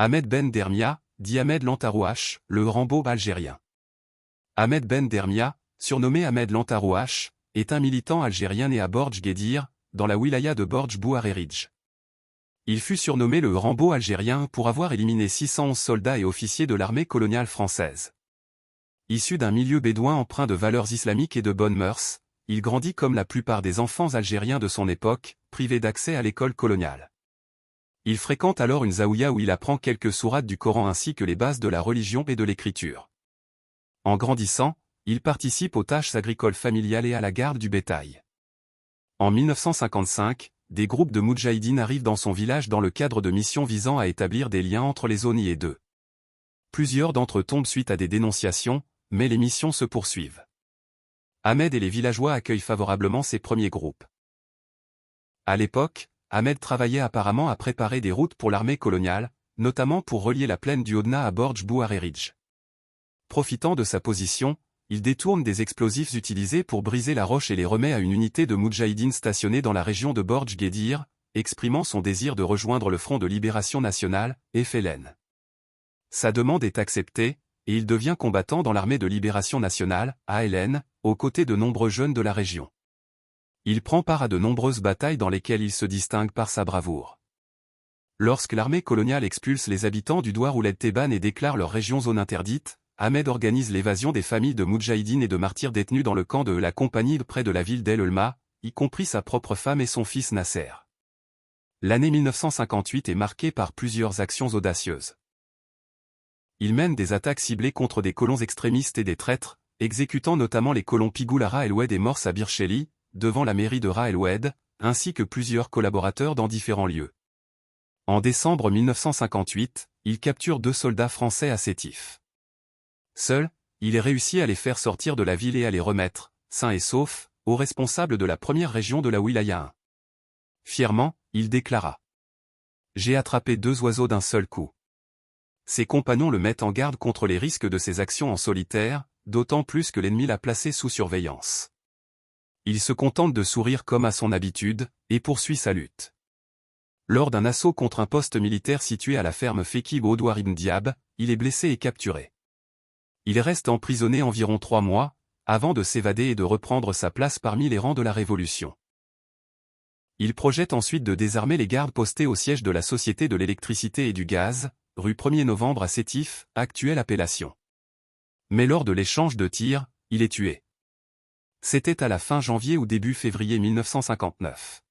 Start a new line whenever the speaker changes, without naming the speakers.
Ahmed Ben Dermia, dit Ahmed Lantarouache, le Rambo algérien. Ahmed Ben Dermia, surnommé Ahmed Lantarouache, est un militant algérien né à Borj Guedir, dans la wilaya de Borj Bouhareridj. Il fut surnommé le Rambo algérien pour avoir éliminé 611 soldats et officiers de l'armée coloniale française. Issu d'un milieu bédouin empreint de valeurs islamiques et de bonnes mœurs, il grandit comme la plupart des enfants algériens de son époque, privé d'accès à l'école coloniale. Il fréquente alors une zaouïa où il apprend quelques sourates du Coran ainsi que les bases de la religion et de l'écriture. En grandissant, il participe aux tâches agricoles familiales et à la garde du bétail. En 1955, des groupes de moudjahidines arrivent dans son village dans le cadre de missions visant à établir des liens entre les Zoni et d'eux. Plusieurs d'entre eux tombent suite à des dénonciations, mais les missions se poursuivent. Ahmed et les villageois accueillent favorablement ces premiers groupes. À l'époque, Ahmed travaillait apparemment à préparer des routes pour l'armée coloniale, notamment pour relier la plaine du Hodna à Borj Bouhareridj. Profitant de sa position, il détourne des explosifs utilisés pour briser la roche et les remet à une unité de moudjahidines stationnée dans la région de Borj Guedir, exprimant son désir de rejoindre le Front de Libération Nationale, FLN. Sa demande est acceptée, et il devient combattant dans l'armée de Libération Nationale, ALN, aux côtés de nombreux jeunes de la région. Il prend part à de nombreuses batailles dans lesquelles il se distingue par sa bravoure. Lorsque l'armée coloniale expulse les habitants du Douar Ouled Teban et déclare leur région zone interdite, Ahmed organise l'évasion des familles de moudjahidines et de martyrs détenus dans le camp de la compagnie près de la ville d'El Elma, y compris sa propre femme et son fils Nasser. L'année 1958 est marquée par plusieurs actions audacieuses. Il mène des attaques ciblées contre des colons extrémistes et des traîtres, exécutant notamment les colons Pigoul à Ras El Oued et Morse à Bircheli, devant la mairie de Ras El Oued, ainsi que plusieurs collaborateurs dans différents lieux. En décembre 1958, il capture 2 soldats français à Sétif. Seul, il réussit à les faire sortir de la ville et à les remettre, sains et saufs, aux responsables de la première région de la Wilaya 1. Fièrement, il déclara : « J'ai attrapé 2 oiseaux d'un seul coup. » Ses compagnons le mettent en garde contre les risques de ses actions en solitaire, d'autant plus que l'ennemi l'a placé sous surveillance. Il se contente de sourire comme à son habitude, et poursuit sa lutte. Lors d'un assaut contre un poste militaire situé à la ferme Fekib au Douar Ibn Diab, il est blessé et capturé. Il reste emprisonné environ 3 mois, avant de s'évader et de reprendre sa place parmi les rangs de la Révolution. Il projette ensuite de désarmer les gardes postés au siège de la Société de l'électricité et du gaz, rue 1er novembre à Sétif, actuelle appellation. Mais lors de l'échange de tirs, il est tué. C'était à la fin janvier ou début février 1959.